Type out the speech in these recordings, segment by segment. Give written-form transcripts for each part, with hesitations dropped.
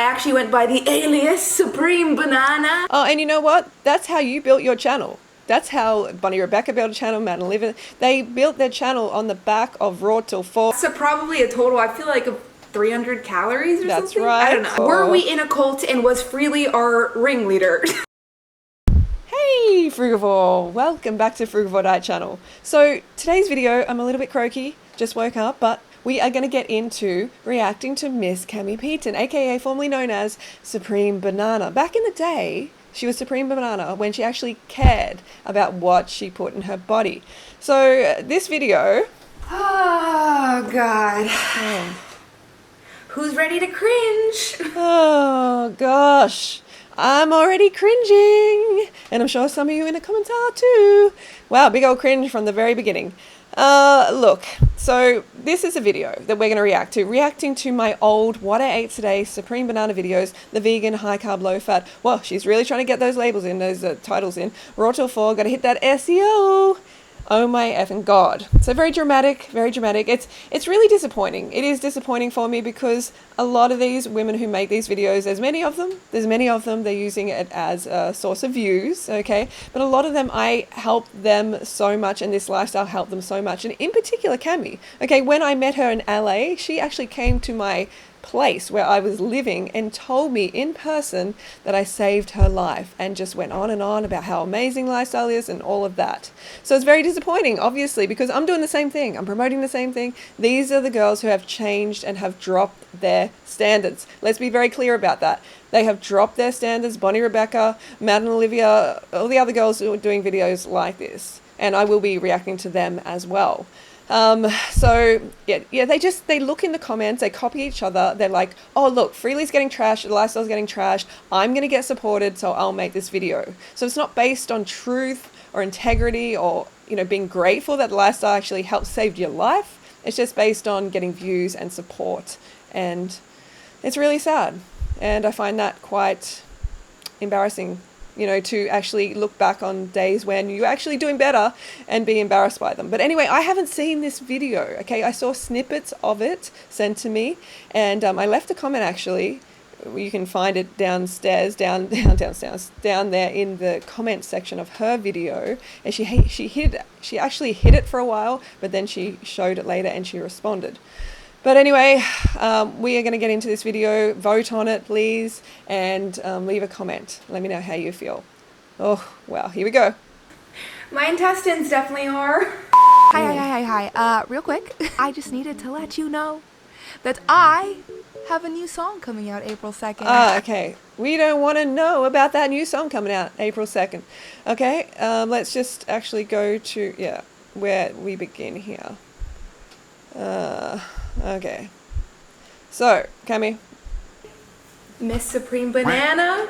actually went by the alias Supreme Banana. Oh, and you know what? That's how you built your channel. That's how Bonnie Rebecca built a channel, Matt and Olivia. They built their channel on the back of Raw Till 4. So probably a total, I feel like, of 300 calories or something? That's right. I don't know. Were we in a cult and was Freelee our ringleader? Hey Frugivore! Welcome back to Frugivore Diet Channel. So today's video, I'm a little bit croaky, just woke up, but we are going to get into reacting to Miss Cami Peaton, aka formerly known as Supreme Banana. Back in the day, she was Supreme Banana when she actually cared about what she put in her body. So this video... Oh God. Who's ready to cringe? Oh gosh. I'm already cringing, and I'm sure some of you in the comments are too. Wow, big old cringe from the very beginning. Look, so this is a video that we're going to reacting to my old What I Ate Today Supreme Banana videos, the vegan, high carb, low fat. Well, she's really trying to get those labels in, those titles in. Raw Till 4, got to hit that SEO. Oh my effing God. So very dramatic, very dramatic. It's really disappointing. It is disappointing for me because a lot of these women who make these videos, there's many of them, they're using it as a source of views, okay? But a lot of them, I help them so much, and this lifestyle helped them so much. And in particular, Cami, okay, when I met her in LA, she actually came to my place where I was living and told me in person that I saved her life, and just went on and on about how amazing lifestyle is and all of that. So it's very disappointing, obviously, because I'm doing the same thing. I'm promoting the same thing. These are the girls who have changed and have dropped their standards. Let's be very clear about that. They have dropped their standards. Bonnie Rebecca, Matt and Olivia, all the other girls who are doing videos like this, and I will be reacting to them as well. So yeah, they look in the comments, they copy each other. They're like, oh look, Freelee's getting trashed, the lifestyle's getting trashed, I'm going to get supported, so I'll make this video. So it's not based on truth or integrity or, you know, being grateful that the lifestyle actually helped save your life. It's just based on getting views and support, and it's really sad. And I find that quite embarrassing, you know, to actually look back on days when you're actually doing better and be embarrassed by them. But anyway, I haven't seen this video, okay? I saw snippets of it sent to me, and I left a comment actually. You can find it downstairs, down there in the comment section of her video. And she actually hid it for a while, but then she showed it later and she responded. But anyway, we are going to get into this video. Vote on it, please, and leave a comment. Let me know how you feel. Oh, wow. Here we go. My intestines definitely are. Hi. Real quick, I just needed to let you know that I have a new song coming out April 2nd. Ah, okay. We don't want to know about that new song coming out April 2nd. Okay, let's just actually go to, yeah, where we begin here. Okay. So, Cami. Miss Supreme Banana.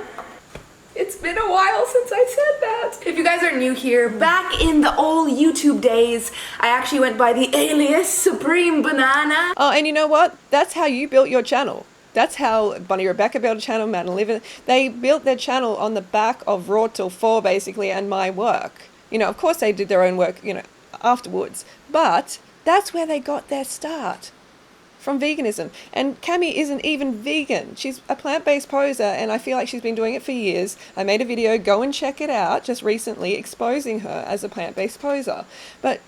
It's been a while since I said that. If you guys are new here, back in the old YouTube days, I actually went by the alias Supreme Banana. Oh, and you know what? That's how you built your channel. That's how Bonnie Rebecca built a channel, Matt and Olivia. They built their channel on the back of Raw Till 4, basically, and my work. You know, of course they did their own work, you know, afterwards. But that's where they got their start. From veganism. And Cami isn't even vegan. She's a plant-based poser, and I feel like she's been doing it for years. I made a video, go and check it out, just recently, exposing her as a plant-based poser. But,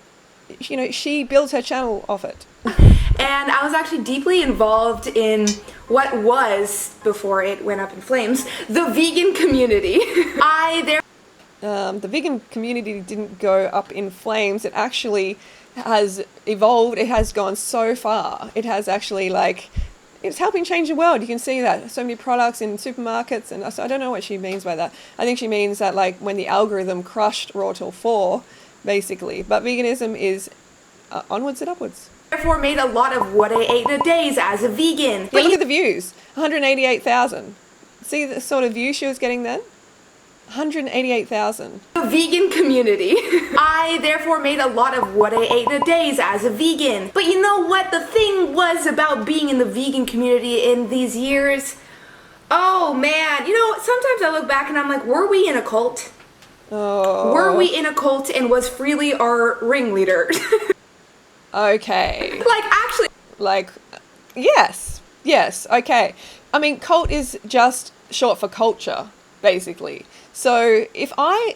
you know, she built her channel off it. And I was actually deeply involved in what was, before it went up in flames, the vegan community. The vegan community didn't go up in flames. It actually has evolved. It has gone so far. It has actually, like, it's helping change the world. You can see that. So many products in supermarkets, and so I don't know what she means by that. I think she means that, like, when the algorithm crushed Raw Till 4, basically. But veganism is onwards and upwards. Therefore made a lot of What I Ate a Days as a vegan. Yeah, look at the views. 188,000. See the sort of views she was getting then? 188,000. The vegan community. I therefore made a lot of What I Ate a Days as a vegan. But you know what the thing was about being in the vegan community in these years? Oh man, you know, sometimes I look back and I'm like, were we in a cult? Oh. Were we in a cult and was Freelee our ringleader? Okay. Like, actually. Like, yes. Yes, okay. I mean, cult is just short for culture, basically. So if I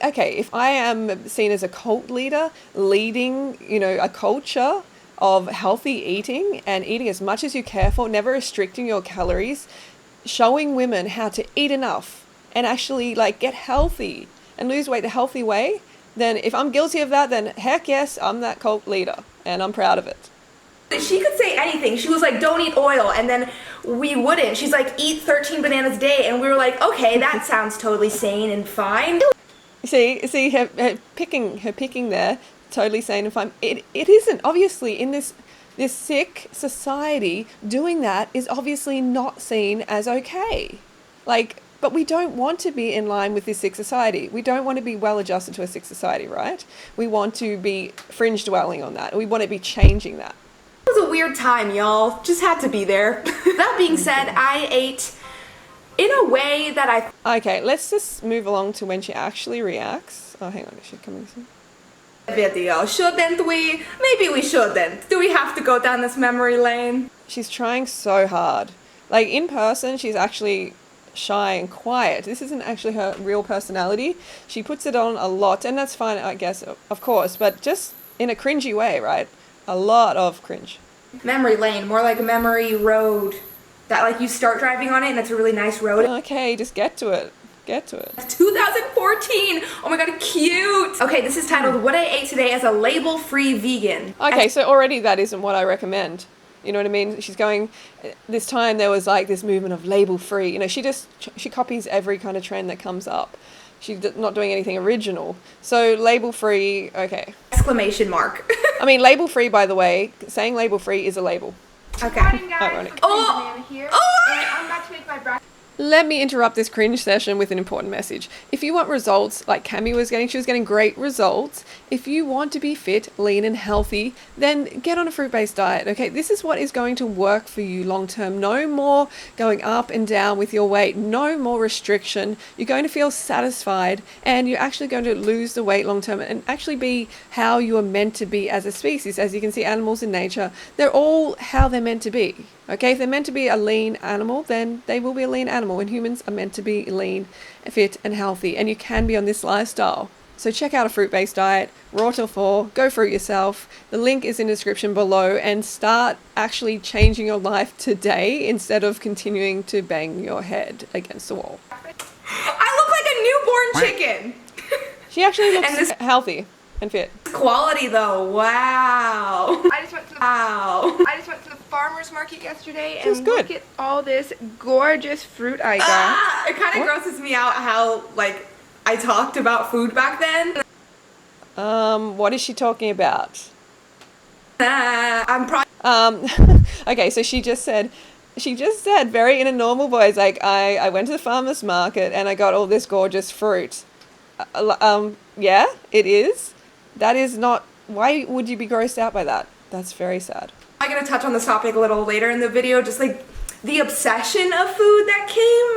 am seen as a cult leader, leading, a culture of healthy eating and eating as much as you care for, never restricting your calories, showing women how to eat enough and actually get healthy and lose weight the healthy way, then if I'm guilty of that, then heck yes, I'm that cult leader and I'm proud of it. She could say anything. She was like, don't eat oil, and then we wouldn't. She's like, eat 13 bananas a day, and we were like, okay, that sounds totally sane and fine. See her picking there, totally sane and fine. It isn't. Obviously, in this sick society, doing that is obviously not seen as okay. But we don't want to be in line with this sick society. We don't want to be well adjusted to a sick society, right? We want to be fringe dwelling on that. We want to be changing that. It was a weird time, y'all. Just had to be there. That being said, I ate in a way that Okay, let's just move along to when she actually reacts. Oh, hang on, is she coming soon? Video. Shouldn't we? Maybe we shouldn't. Do we have to go down this memory lane? She's trying so hard. In person, she's actually shy and quiet. This isn't actually her real personality. She puts it on a lot, and that's fine, I guess, of course, but just in a cringy way, right? A lot of cringe. Memory lane, more like a memory road. That you start driving on it and it's a really nice road. Okay, just get to it. Get to it. 2014! Oh my god, cute! Okay, this is titled What I Ate Today as a Label-Free Vegan. Okay, so already that isn't what I recommend. You know what I mean? She's going, this time there was this movement of label-free. She copies every kind of trend that comes up. She's not doing anything original. So label-free, okay. Exclamation mark. I mean, label-free, by the way, saying label-free is a label. Okay. Morning, guys. Ironic. Oh! Here, and I'm about to make my breakfast. Let me interrupt this cringe session with an important message. If you want results like Cami was getting, she was getting great results. If you want to be fit, lean and healthy, then get on a fruit-based diet, okay? This is what is going to work for you long-term. No more going up and down with your weight. No more restriction. You're going to feel satisfied and you're actually going to lose the weight long-term and actually be how you are meant to be as a species. As you can see, animals in nature, they're all how they're meant to be. Okay, if they're meant to be a lean animal, then they will be a lean animal. And humans are meant to be lean, fit, and healthy. And you can be on this lifestyle. So check out a fruit-based diet, raw till 4, go fruit yourself. The link is in the description below and start actually changing your life today instead of continuing to bang your head against the wall. I look like a newborn chicken. She actually looks healthy and fit. Quality though, wow. I just went to the farmer's market yesterday and good. look at all this gorgeous fruit I got. It kind of grosses me out how I talked about food back then. What is she talking about? I'm probably Okay, so she just said very in a normal voice, I went to the farmer's market and I got all this gorgeous fruit. Yeah, it is. That is not, why would you be grossed out by that? That's very sad. I'm going to touch on this topic a little later in the video, just the obsession of food that came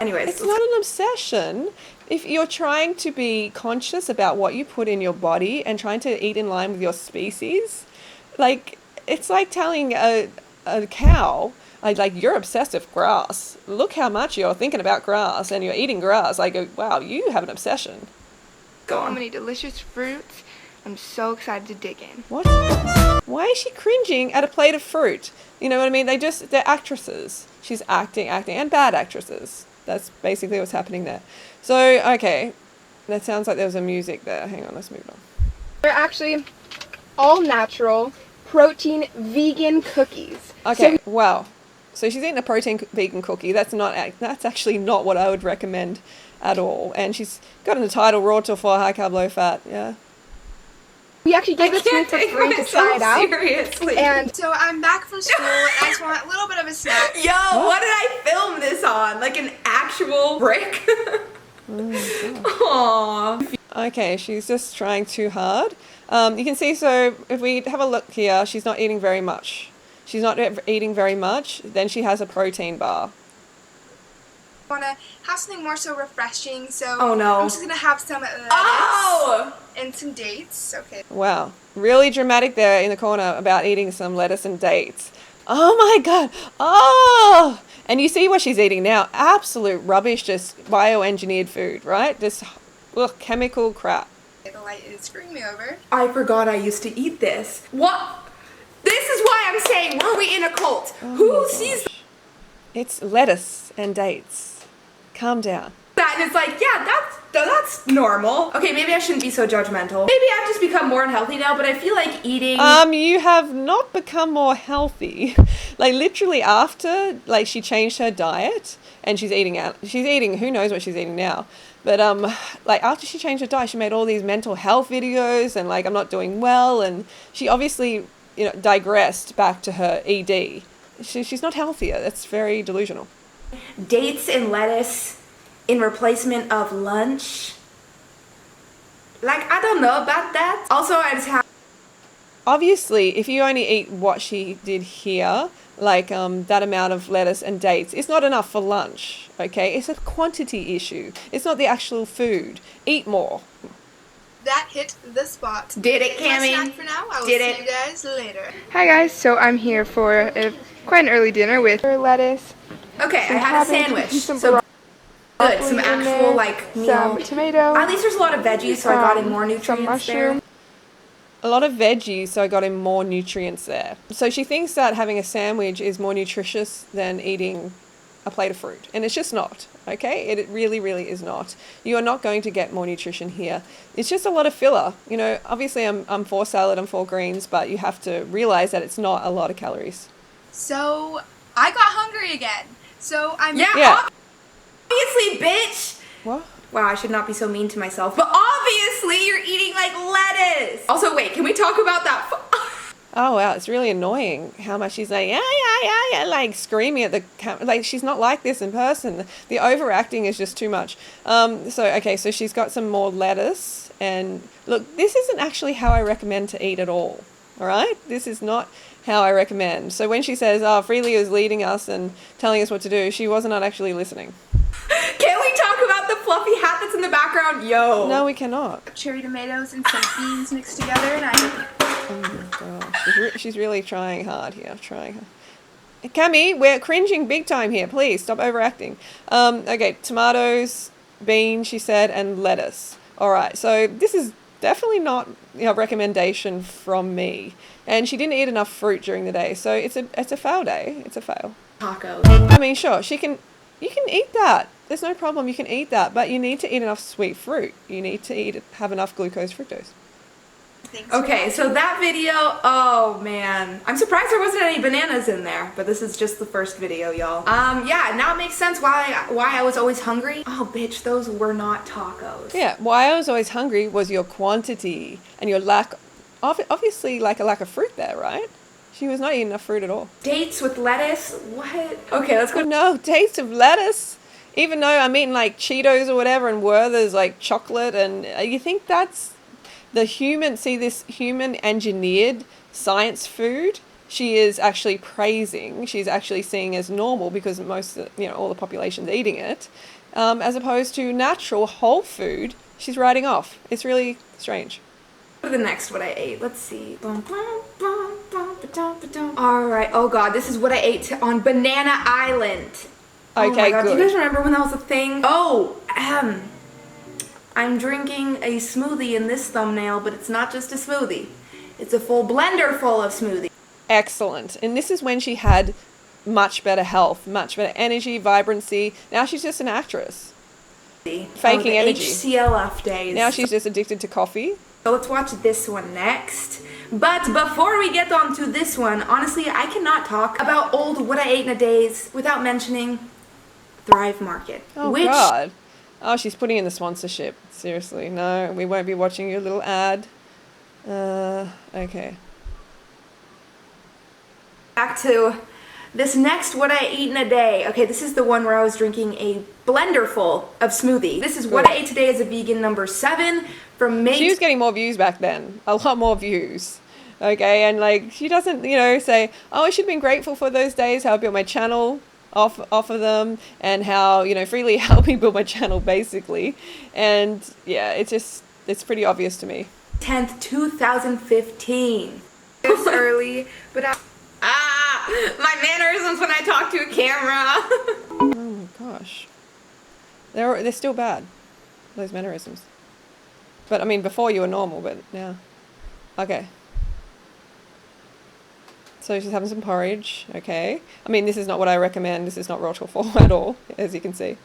in. Anyways. It's not an obsession. If you're trying to be conscious about what you put in your body and trying to eat in line with your species, it's like telling a cow, you're obsessed with grass. Look how much you're thinking about grass and you're eating grass. Wow, you have an obsession. So many delicious fruits. I'm so excited to dig in. What? Why is she cringing at a plate of fruit? You know what I mean? They're actresses. She's acting, and bad actresses. That's basically what's happening there. So, okay. That sounds like there was a music there. Hang on, let's move on. They're actually all natural, protein, vegan cookies. Okay, wow. So she's eating a protein vegan cookie. That's actually not what I would recommend at all. And she's got in the title, raw till 4, high carb, low fat. Yeah. We actually gave this one for free to try it out. Seriously. And so I'm back from school and I just want a little bit of a snack. Yo, what did I film this on? Like an actual brick? Aww. Okay, she's just trying too hard. You can see, so if we have a look here, she's not eating very much. She's not eating very much. Then she has a protein bar. I want to have something more so refreshing, so oh no. I'm just going to have some lettuce and some dates. Okay. Wow. Really dramatic there in the corner about eating some lettuce and dates. Oh my God. Oh, and you see what she's eating now. Absolute rubbish, just bioengineered food, right? Just chemical crap. The light is screwing me over. I forgot I used to eat this. What? This is why I'm saying, were we in a cult? Who sees It's lettuce and dates. Calm down. that and it's like, yeah, that's normal. Okay, maybe I shouldn't be so judgmental. Maybe I've just become more unhealthy now, but I feel like eating... You have not become more healthy. Like literally after, like she changed her diet and she's eating out. She's eating, who knows what she's eating now. But like after she changed her diet, she made all these mental health videos and like, I'm not doing well. And she obviously, digressed back to her ED. She's not healthier. That's very delusional. Dates and lettuce in replacement of lunch. Like, I don't know about that. Also, I just have... Obviously, if you only eat what she did here, like that amount of lettuce and dates, it's not enough for lunch, okay? It's a quantity issue. It's not the actual food. Eat more. That hit the spot. Did it, My Cammy? snack for now. I will Did see it? you guys later. Hi guys, so I'm here for quite an early dinner with lettuce, Okay, I some had a cabbage, sandwich. some So good. broccoli Some in actual, there, like, meal. some tomato, At least there's a lot of veggies, so I got in more some nutrients there. mushroom. A lot of veggies, so I got in more nutrients there. So she thinks that having a sandwich is more nutritious than eating a plate of fruit. And it's just not, okay? It really, really is not. You are not going to get more nutrition here. It's just a lot of filler. Obviously I'm for salad, I'm for greens, but you have to realize that it's not a lot of calories. So, I got hungry again. So, I'm... Yeah. Obviously, bitch! What? Wow, I should not be so mean to myself, but obviously you're eating like lettuce! Also, wait, can we talk about that? Oh wow, it's really annoying how much she's like, yeah, like screaming at the camera. Like she's not like this in person. The overacting is just too much. So she's got some more lettuce, and look, this isn't actually how I recommend to eat at all. All right, this is not how I recommend. So when she says, Freelee is leading us and telling us what to do, she was not actually listening. Can we talk about the fluffy hat that's in the background? Yo! No, we cannot. Cherry tomatoes and some beans mixed together, and I... Oh my gosh, she's really trying hard here, Cammy, we're cringing big time here. Please stop overacting. Okay, tomatoes, beans, she said, and lettuce. All right, so this is definitely not a recommendation from me. And she didn't eat enough fruit during the day, so it's a fail day. It's a fail. Tacos. I mean, sure, you can eat that. There's no problem. You can eat that, but you need to eat enough sweet fruit. You need to have enough glucose fructose. Okay, so that video, oh man. I'm surprised there wasn't any bananas in there, but this is just the first video, y'all. Yeah, now it makes sense why I was always hungry. Oh, bitch, those were not tacos. Yeah, why I was always hungry was your quantity and your lack, obviously like a lack of fruit there, right? She was not eating enough fruit at all. Dates with lettuce? What? Okay, let's go. No, dates of lettuce. Even though I'm eating like Cheetos or whatever and Werther's like chocolate, and you think that's the this human engineered science food she is actually praising, she's actually seeing as normal because all the population's eating it, as opposed to natural whole food she's writing off. It's really strange. The next what I ate. Let's see. Alright, oh god, this is what I ate on Banana Island. Oh my god, good. do you guys remember when that was a thing? I'm drinking a smoothie in this thumbnail, but it's not just a smoothie. It's a full blender full of smoothie. Excellent. And this is when she had much better health, much better energy, vibrancy. Now she's just an actress. Faking energy. HCLF days. Now she's just addicted to coffee. So let's watch this one next. But before we get on to this one, honestly, I cannot talk about old what I ate in a days without mentioning Thrive Market. Oh, God. Oh, she's putting in the sponsorship. Seriously, no, we won't be watching your little ad. Okay. Back to this next what I eat in a day. Okay, this is the one where I was drinking a blender full of smoothie. This is what I ate today as a vegan, number 7 from Mate. She was getting more views back then. A lot more views. Okay, and like she doesn't, say, oh, I should have been grateful for those days, how I built my channel off of them, and how, Freelee helped me build my channel basically. And yeah, it's pretty obvious to me. 10th, 2015. It's early, but My mannerisms when I talk to a camera. Oh my gosh. They're still bad, those mannerisms. But I mean, before you were normal, but now. Okay. So she's having some porridge, okay. I mean, this is not what I recommend. This is not raw for at all, as you can see.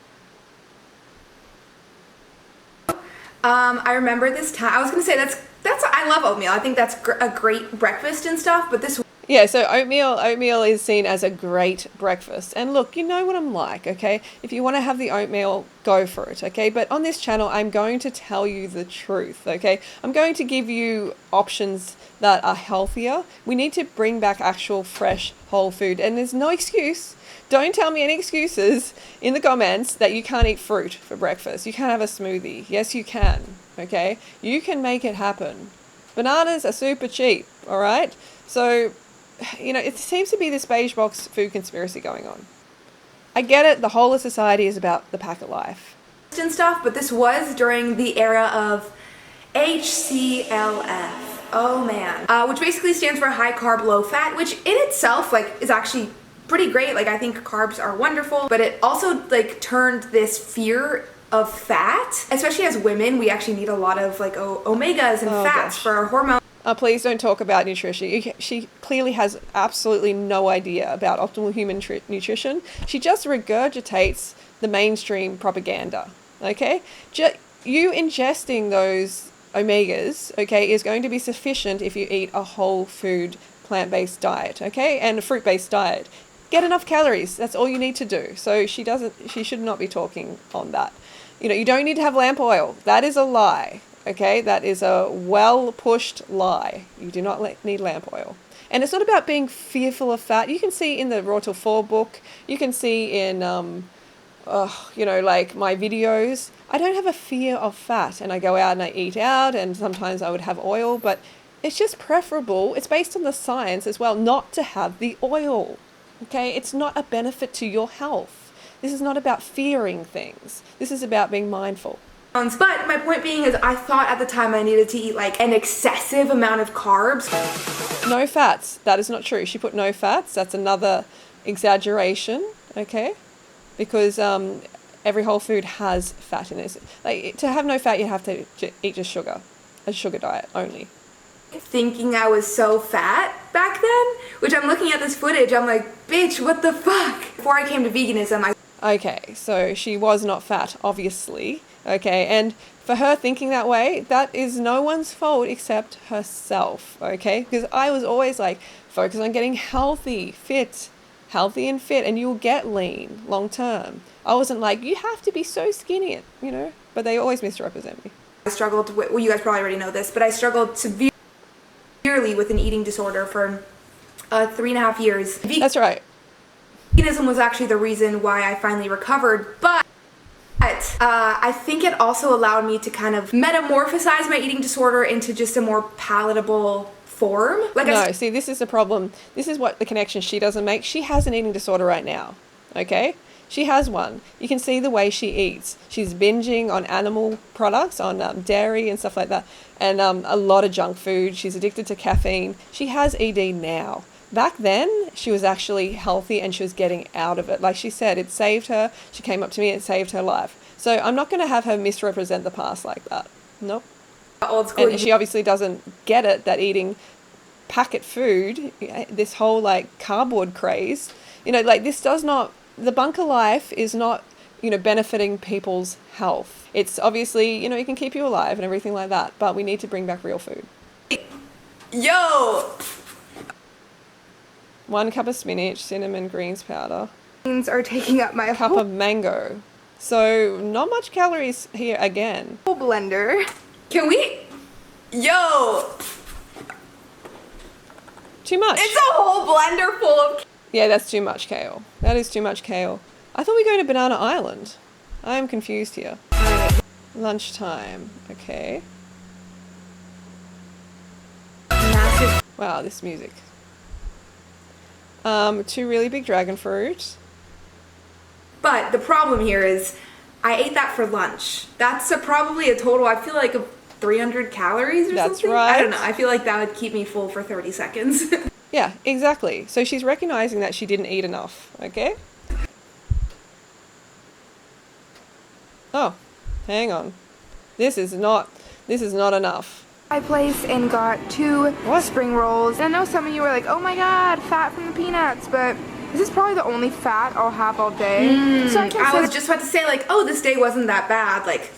I remember this time, I was gonna say that's, I love oatmeal. I think that's a great breakfast and stuff, but this. Yeah, so oatmeal is seen as a great breakfast. And look, you know what I'm like, okay? If you want to have the oatmeal, go for it, okay? But on this channel, I'm going to tell you the truth, okay? I'm going to give you options that are healthier. We need to bring back actual fresh whole food. And there's no excuse. Don't tell me any excuses in the comments that you can't eat fruit for breakfast. You can't have a smoothie. Yes, you can, okay? You can make it happen. Bananas are super cheap, all right? So, you know, it seems to be this beige box food conspiracy going on. I get it, the whole of society is about the packet life. And stuff, but this was during the era of HCLF. Oh man. Which basically stands for high carb, low fat, which in itself, like, is actually pretty great. Like, I think carbs are wonderful, but it also, like, turned this fear of fat, especially as women, we actually need a lot of, like, omegas and fats for our hormones. Please don't talk about nutrition. She clearly has absolutely no idea about optimal human nutrition. She just regurgitates the mainstream propaganda, okay? You ingesting those omegas, okay, is going to be sufficient if you eat a whole food plant-based diet, okay, and a fruit-based diet. Get enough calories, that's all you need to do. So she should not be talking on that. You know, you don't need to have lamp oil. That is a lie. Okay, that is a well-pushed lie. You do not need lamp oil. And it's not about being fearful of fat. You can see in the Raw Till 4 book, you can see in, you know, like my videos, I don't have a fear of fat. And I go out and I eat out, and sometimes I would have oil, but it's just preferable. It's based on the science as well, not to have the oil. Okay, it's not a benefit to your health. This is not about fearing things. This is about being mindful. But my point being is I thought at the time I needed to eat like an excessive amount of carbs. No fats. That is not true. She put no fats. That's another exaggeration, okay? Because every whole food has fat in it. Like, to have no fat, you have to eat just sugar, a sugar diet only. Thinking I was so fat back then, which I'm looking at this footage, I'm like, bitch, what the fuck? Before I came to veganism, Okay, so she was not fat, obviously. Okay, and for her thinking that way, that is no one's fault except herself, okay? Because I was always like, focus on getting healthy and fit, and you'll get lean long term. I wasn't like, you have to be so skinny, you know? But they always misrepresent me. I struggled with, well, you guys probably already know this, but I struggled severely with an eating disorder for 3.5 years. That's right. Veganism was actually the reason why I finally recovered, but I think it also allowed me to kind of metamorphosize my eating disorder into just a more palatable form. Like see, this is the problem. This is what the connection she doesn't make. She has an eating disorder right now, okay? She has one. You can see the way she eats. She's binging on animal products, on dairy and stuff like that, and a lot of junk food. She's addicted to caffeine. She has ED now. Back then, she was actually healthy and she was getting out of it. Like she said, it saved her. She came up to me and it saved her life. So I'm not going to have her misrepresent the past like that. Nope. Old school. And she obviously doesn't get it, that eating packet food, this whole like cardboard craze, you know, like this does not, the bunker life is not, you know, benefiting people's health. It's obviously, you know, it can keep you alive and everything like that, but we need to bring back real food. Yo! 1 cup of spinach, cinnamon, greens powder. Beans are taking up my Cup of mango. So not much calories here again. whole blender. Can we? Yo! Too much. It's a whole blender full of... Yeah, that's too much kale. That is too much kale. I thought we were going to Banana Island. I am confused here. Lunchtime. Okay. Massive. Wow, this music. 2 really big dragon fruit. But the problem here is I ate that for lunch. That's probably a total, I feel like, of 300 calories or That's something. right. I don't know. I feel like that would keep me full for 30 seconds. Yeah, exactly. So she's recognizing that she didn't eat enough, okay? Oh, hang on. This is not enough. I placed and got 2 What? spring rolls. And I know some of you were like, oh my god, fat from the peanuts, but this is probably the only fat I'll have all day. So I can I was just about to say like, oh, this day wasn't that bad, like,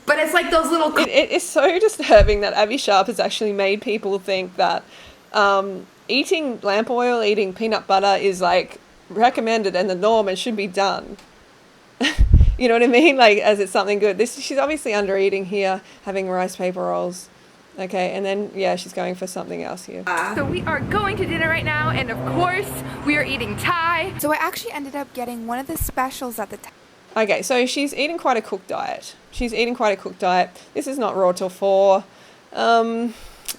but it's like those little. It is so disturbing that Abby Sharp has actually made people think that eating lamp oil, eating peanut butter is like recommended and the norm and should be done. You know what I mean? Like, as it's something good. She's obviously under eating here, having rice paper rolls. Okay, and then, yeah, she's going for something else here. So we are going to dinner right now, and of course, we are eating Thai. So I actually ended up getting one of the specials at the time. Okay, so she's eating quite a cooked diet. This is not raw till 4.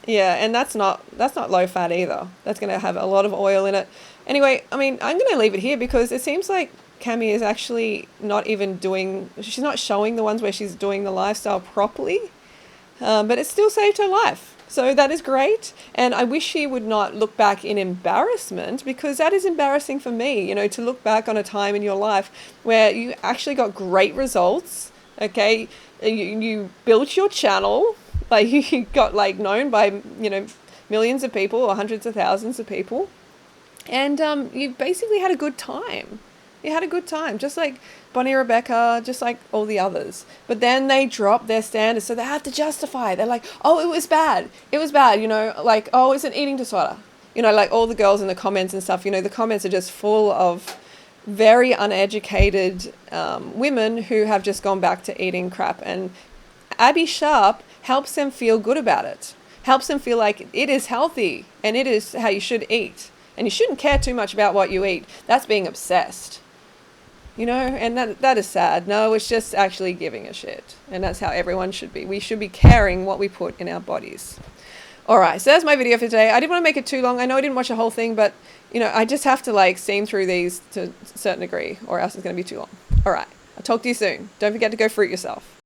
Yeah, and that's not low fat either. That's going to have a lot of oil in it. Anyway, I mean, I'm going to leave it here because it seems like Cami is actually she's not showing the ones where she's doing the lifestyle properly, but it still saved her life. So that is great. And I wish she would not look back in embarrassment, because that is embarrassing for me, you know, to look back on a time in your life where you actually got great results. Okay. You built your channel, like you got like known by, you know, millions of people or hundreds of thousands of people. And you basically had a good time. You had a good time, just like Bonnie Rebecca, just like all the others. But then they drop their standards, so they have to justify. They're like, oh, it was bad, you know, like, oh, it's an eating disorder. You know, like all the girls in the comments and stuff, you know, the comments are just full of very uneducated women who have just gone back to eating crap. And Abby Sharp helps them feel good about it, helps them feel like it is healthy and it is how you should eat. And you shouldn't care too much about what you eat. That's being obsessed. You know, and that is sad. No, it's just actually giving a shit. And that's how everyone should be. We should be caring what we put in our bodies. All right, so that's my video for today. I didn't want to make it too long. I know I didn't watch the whole thing, but, you know, I just have to, like, steam through these to a certain degree, or else it's going to be too long. All right, I'll talk to you soon. Don't forget to go fruit yourself.